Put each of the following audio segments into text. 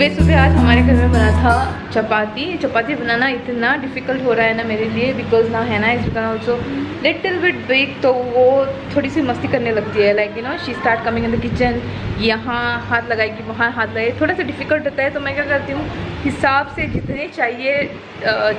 सुबह सुबह आज हमारे घर में बना था चपाती बनाना इतना डिफ़िकल्ट हो रहा है ना मेरे लिए, बिकॉज ना है ना is become also little bit big, तो वो थोड़ी सी मस्ती करने लगती है, like you no she start coming in the kitchen, यहाँ हाथ लगाएगी वहाँ हाथ लगाएगी, थोड़ा सा डिफ़िकल्ट होता है। तो मैं क्या करती हूँ, हिसाब से जितने चाहिए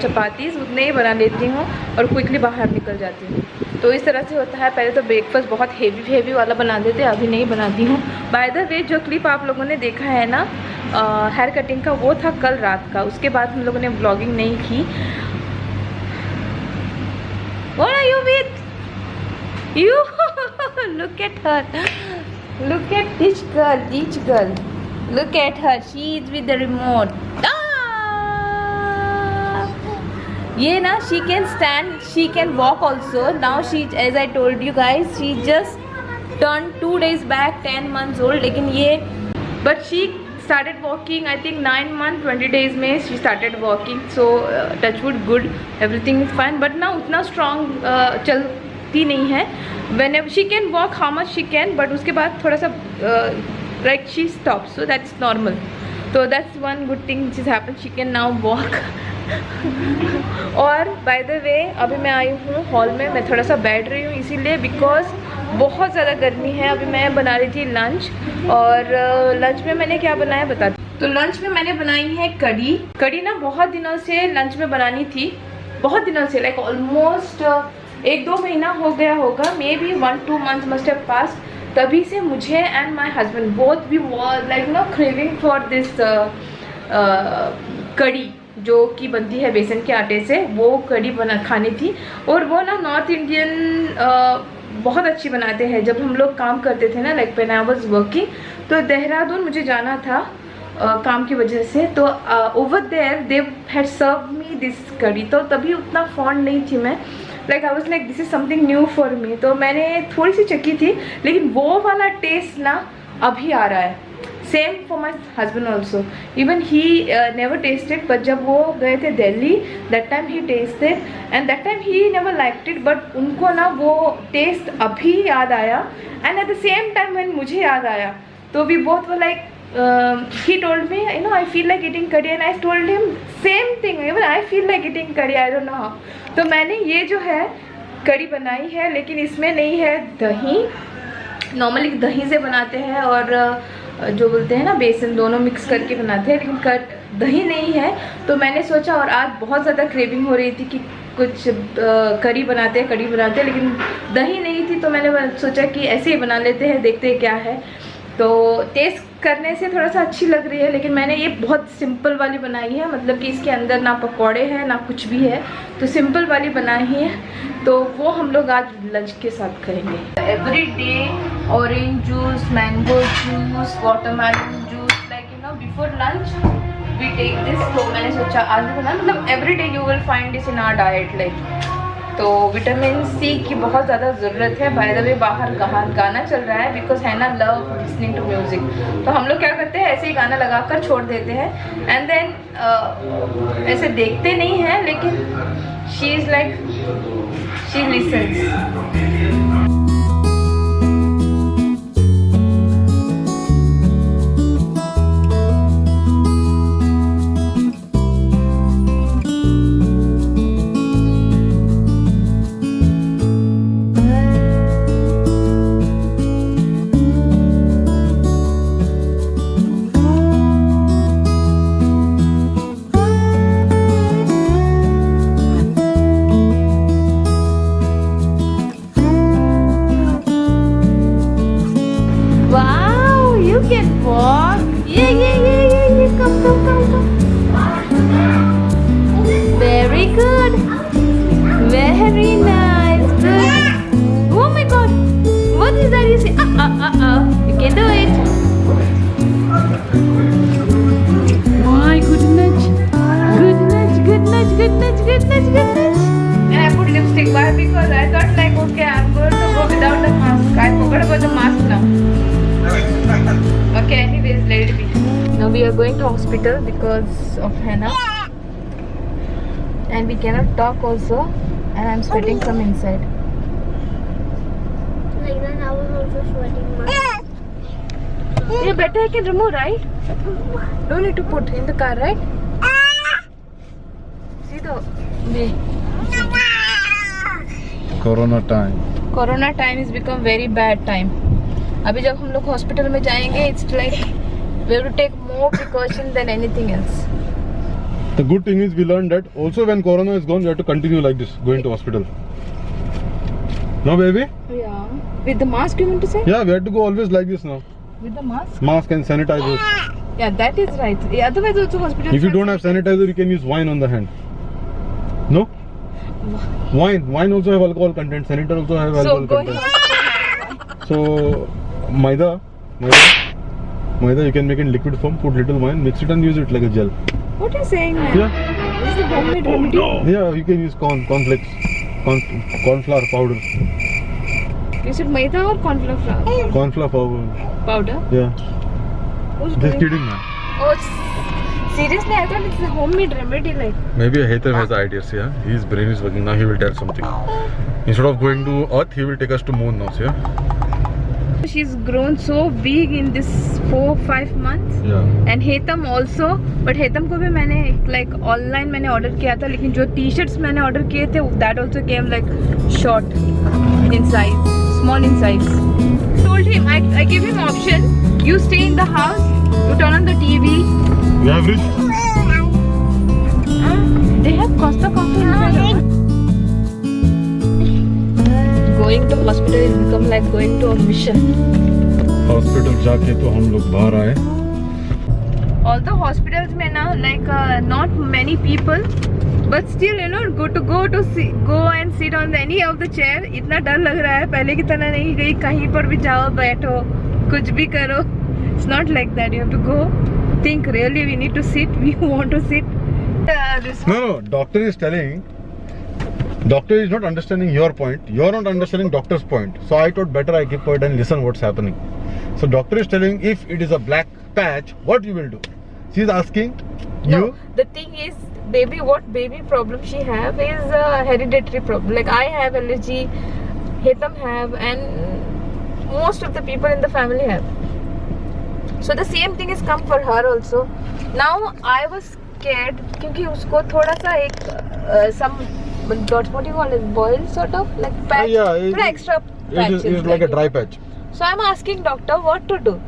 चपातीस उतने ही बना लेती हूँ और क्विकली बाहर निकल जाती हूँ। तो इस तरह से होता है। पहले तो ब्रेकफास्ट बहुत हेवी वाला बना देते, अभी नहीं बनाती हूँ। बाय द वे जो क्लिप आप लोगों ने देखा है ना हेयर कटिंग का, वो था कल रात का, उसके बाद हम लोगों ने व्लॉगिंग नहीं की। What are you with? You look at her. Look at each girl. Look at her. She is with the remote. ये ना she can stand, she can walk also. Now she, as I told you guys, she just turned 2 days back 10 months old. लेकिन ये but she started walking I think 9 months 20 days में she started walking, so touch wood good, everything is fine, but ना उतना strong चलती नहीं है। whenever she can walk how much she can, but उसके बाद थोड़ा सा like she stops, so that's normal, so that's one good thing which has happened, she can now walk। और बाय द वे अभी मैं आई हूँ हॉल में, मैं थोड़ा सा बैठ रही हूँ इसीलिए बिकॉज बहुत ज़्यादा गर्मी है। अभी मैं बना रही थी लंच, और लंच में मैंने क्या बनाया बताती हूँ। तो लंच में मैंने बनाई है कड़ी ना बहुत दिनों से लंच में बनानी थी, बहुत दिनों से, लाइक ऑलमोस्ट 1-2 महीना हो गया होगा, maybe 1-2 months must have pass. तभी से मुझे and my husband both we was like no craving for this kadhi जो कि बनती है बेसन के आटे से, वो कड़ी खानी थी। और वो ना नॉर्थ इंडियन बहुत अच्छी बनाते हैं। जब हम लोग काम करते थे ना, like when I was working, तो देहरादून मुझे जाना था काम की वजह से, तो over there they had serve me this kadhi, तो तभी उतना फॉन्ड नहीं थी मैं, like I was like this is something new for me. तो मैंने थोड़ी सी चखी थी, लेकिन वो वाला टेस्ट ना अभी आ रहा है। Same for my husband also, even he never tasted, but जब वो गए थे Delhi that time he tasted and that time he never liked it, but उनको ना वो टेस्ट अभी याद आया and at the same time when मुझे याद आया, तो we both were like he told me, you know, I feel like eating curry, and I told him same thing, even I feel like eating curry, I don't know how। तो मैंने ये जो है कड़ी बनाई है, लेकिन इसमें नहीं है दही, नॉर्मली दही से बनाते हैं और जो बोलते हैं ना बेसन, दोनों मिक्स करके बनाते हैं, लेकिन दही नहीं है। तो मैंने सोचा, और आज बहुत ज़्यादा क्रेविंग हो रही थी कि कुछ कड़ी बनाते हैं, लेकिन दही नहीं थी, तो मैंने सोचा कि ऐसे ही बना लेते हैं, देखते हैं क्या है। तो टेस्ट करने से थोड़ा सा अच्छी लग रही है, लेकिन मैंने ये बहुत सिंपल वाली बनाई है, मतलब कि इसके अंदर ना पकौड़े हैं ना कुछ भी है, तो सिंपल वाली बनाई है। तो वो हम लोग आज लंच के साथ करेंगे। Every day orange juice, mango juice, watermelon juice, like you know before lunch we take this. तो मैंने सोचा आज भी बना, मतलब every day you will find this in our diet, like. तो विटामिन सी की बहुत ज़्यादा ज़रूरत है। बाय द वे बाहर गाना चल रहा है, बिकॉज है ना लव लिसनिंग टू म्यूज़िक, तो हम लोग क्या करते हैं, ऐसे ही गाना लगा कर छोड़ देते हैं एंड देन ऐसे देखते नहीं हैं, लेकिन she is like she lessons. Very good, very nice, good. Oh my God, what is that you say? You can do it. My goodness, and I put lipstick. Why? Because I thought like, okay, I'm going to go without the mask. I forgot about the mask now. Okay, anyways, let it be. Now we are going to hospital because of henna, and we cannot talk also, and I'm sweating from inside. Like that, I was also sweating. Yeah, better I can remove, right? No need to put in the car, right? See the Corona time. Corona time has become very bad time. अभी जब हम लोग hospital में जाएंगे, it's like we have to take more precaution than anything else. The good thing is we learned that also when Corona is gone, we have to continue like this, going to hospital. No, baby? Yeah. With the mask, you want to say? Yeah, we have to go always like this now. With the mask? Mask and sanitizers. Yeah, that is right. Yeah, otherwise also hospital. If you don't have sanitizer, you can use wine on the hand. No? Wine also have alcohol content. Sanitizer also have alcohol content. So, maida, you can make it in liquid form. Put little wine, mix it and use it like a gel. What are you saying, man? Yeah. This is the homemade remedy. Yeah, you can use cornflakes, cornflour powder. You said maida or cornflour flour? Cornflour Powder? Yeah. Who's Just doing kidding, man. Oh, seriously? I thought it's a homemade remedy, like. Maybe Haitham has ideas, yeah. His brain is working now. He will tell something. Instead of going to Earth, he will take us to Moon now, yeah. She's grown so big in this 4-5 months. Yeah. And Haitham also. But Haitham को भी मैंने like online मैंने order किया था, लेकिन जो t-shirts मैंने order किए थे, that also came like short in size, small in size. Told him, I gave him option. You stay in the house, you turn on the TV. We have reached. They have Costa Coffee inside. Going to hospital has become like going to a mission. Hospital जाके तो हम लोग बाहर आए. Although hospitals में ना like not many people, but still you know go and sit on any of the chair. इतना डर लग रहा है, पहले की तरह नहीं गई कहीं पर भी जाओ बैठो कुछ भी करो. It's not like that. You have to go think really we need to sit, we want to sit. No, doctor is telling. Doctor is not understanding your point. You are not understanding doctor's point. So I thought better I keep quiet and listen what's happening. So doctor is telling if it is a black patch, what you will do? She is asking you. No, the thing is, what baby problem she have is a hereditary problem. Like I have allergy, Haitham have, and most of the people in the family have. So the same thing is come for her also. Now I was scared क्योंकि उसको थोड़ा सा एक some what do you call it, boil sort of like patch, extra patch. It is like a dry patch. So I'm asking doctor what to do.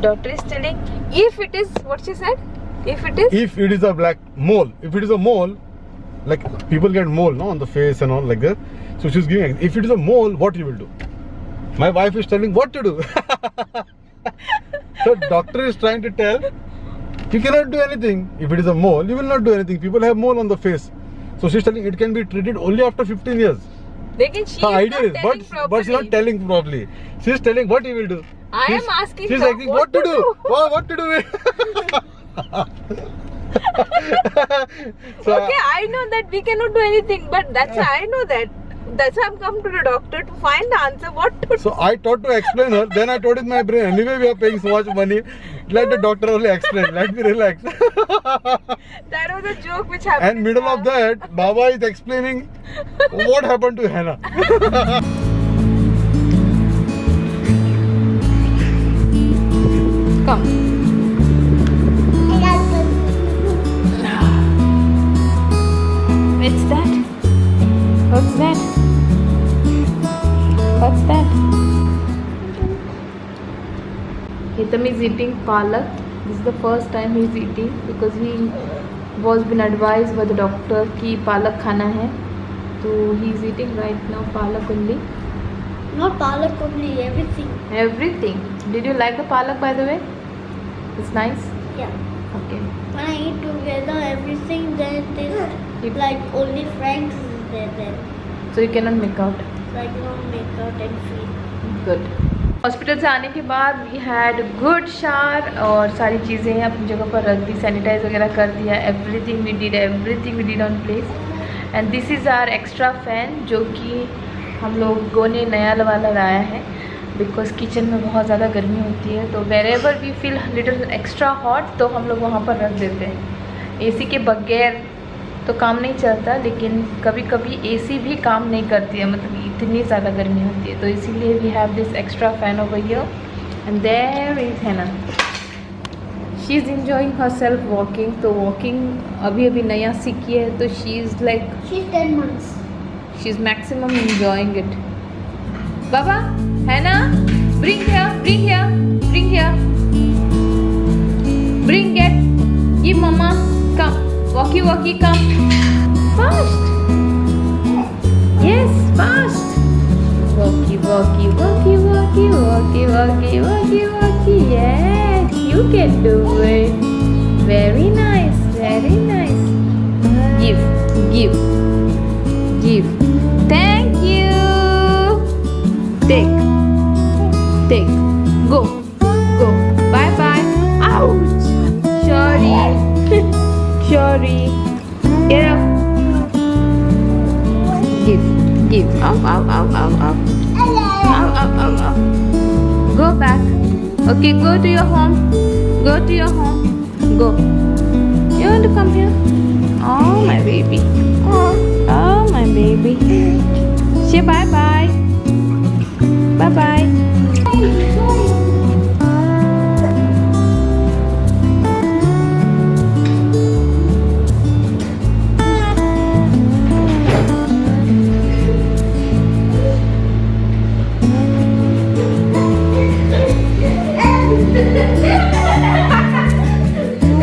Doctor is telling if it is what she said. If it is a black mole, if it is a mole, like people get mole no on the face and all like that. So she's giving. If it is a mole, what you will do? My wife is telling what to do. So doctor is trying to tell you cannot do anything. If it is a mole, you will not do anything. People have mole on the face. So she's telling it can be treated only after 15 years. Lekin she her is idea not is, telling but she's not telling properly. She's telling what you will do. I am asking she's her asking what to do. Oh, what to do? So, okay, I know that we cannot do anything, but that's why I know that. That's why I'm come to the doctor to find the answer what to do. So I thought to explain her. Then I told in my brain, anyway we are paying so much money. Let the doctor only explain. Let me relax. That was a joke which happened. And middle of that, Baba is explaining what happened to Hannah. Come. What's that? What's that? What's that? Haitham is eating palak. This is the first time he is eating because he was been advised by the doctor कि palak खाना है. So he is eating right now palak only. Not palak only, everything. Everything. Did you like the palak by the way? It's nice. Yeah. Okay. When I eat together everything, then it is like only Frank's is there then. So you cannot make out. Like no make out and feel. Good. Hospital से आने के बाद we had good shower और सारी चीज़ें अपनी जगह पर रख दी, सैनिटाइज वगैरह कर दिया. Everything we did on place. And this is our extra fan जो कि हम लोगों ने नया वाला लाया है बिकॉज किचन में बहुत ज़्यादा गर्मी होती है. तो wherever we feel little extra hot तो हम लोग वहाँ पर रख देते हैं. एसी के बगैर तो काम नहीं चलता, लेकिन कभी कभी एसी भी काम नहीं करती है, मतलब इतनी ज़्यादा गर्मी होती है. तो इसीलिए we have this extra fan over here. And there is Hannah. She is enjoying herself walking. तो वॉकिंग अभी अभी नया सीखी है, तो she is like She's 10 months. She is maximum enjoying it. बाबा है ना, bring here, bring here, bring here, bring it. Give mama, come, walkie walkie, come fast. Yes, fast. Walkie walkie walkie walkie walkie walkie walkie walkie. Yes, you can do it. Very nice, very nice. Give, give, give. Thank you. Take, take. Go, go. Bye bye. Ouch. Sorry. Sorry. Get up. Give, give. Up, up, up, up, up. Up, up, up, up. Go back. Okay, go to your home. Go to your home. Go. You want to come here? Oh, my baby. Oh, my baby. Say bye bye. Bye bye.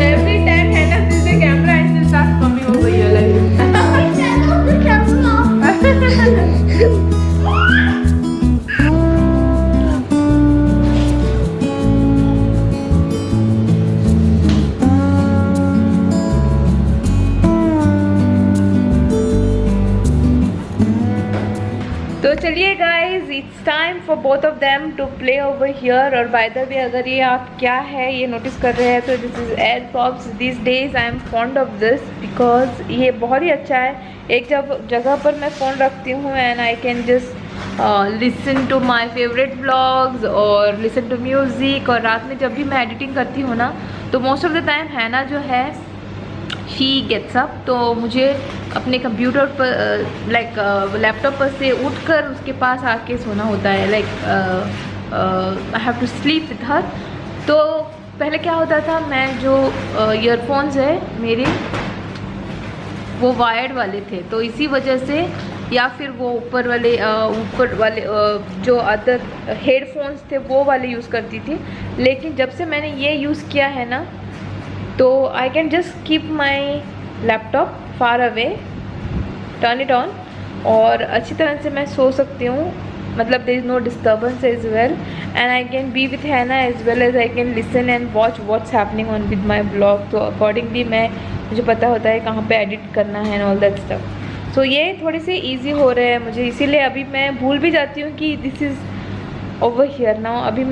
Every time Hannah sees the camera and she starts coming over here like तो चलिए guys, it's time for both of them to play over here. और by the way, अगर ये आप क्या है ये notice कर रहे हैं तो this is AirPods. This days I am fond of this because ये बहुत ही अच्छा है. एक जगह पर मैं फ़ोन रखती हूँ and I can just listen to my favourite vlogs और लिसन टू म्यूज़िक. और रात में जब भी मैं एडिटिंग करती हूँ ना, तो मोस्ट ऑफ द टाइम हैना जो है शी गेट्स अप, तो मुझे अपने कंप्यूटर पर लाइक लैपटॉप पर से उठकर उसके पास आके सोना होता है. Like I have to sleep with her. तो पहले क्या होता था, मैं जो ईयरफोन्स है मेरे वो वायर्ड वाले थे, तो इसी वजह से, या फिर वो ऊपर वाले जो अदर हेडफोन्स थे वो वाले यूज़ करती थी. लेकिन जब से मैंने ये यूज़ किया है ना, तो I can just keep my laptop far away, turn it on, और अच्छी तरह से मैं सो सकती हूँ. मतलब there is no disturbance as well, and I can be with Hannah as well as I can listen and watch what's happening on with my blog. तो अकॉर्डिंगली मुझे पता होता है कहाँ पे एडिट करना है and all that stuff. So ये थोड़ी सी ईजी हो रहे हैं मुझे, इसीलिए अभी मैं भूल भी जाती हूँ कि this is over here now. अभी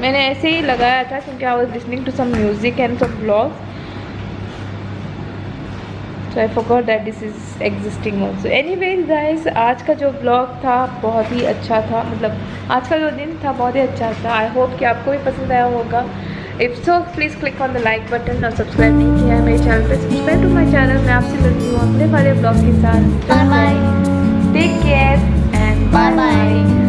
मैंने ऐसे ही लगाया था क्योंकि I was listening to some music and some vlogs, so I forgot that this is existing also. Anyways guys, आज का जो व्लॉग था बहुत ही अच्छा था. मतलब आज का जो दिन था बहुत ही अच्छा था. आई होप कि आपको भी पसंद आया होगा. If so please click on the like button, और सब्सक्राइब नहीं किया है मेरे चैनल पर, सब्सक्राइब टू माई चैनल. मैं आपसे मिलती हूँ अपने वाले ब्लॉग के साथ. Bye bye. Take care and Bye bye.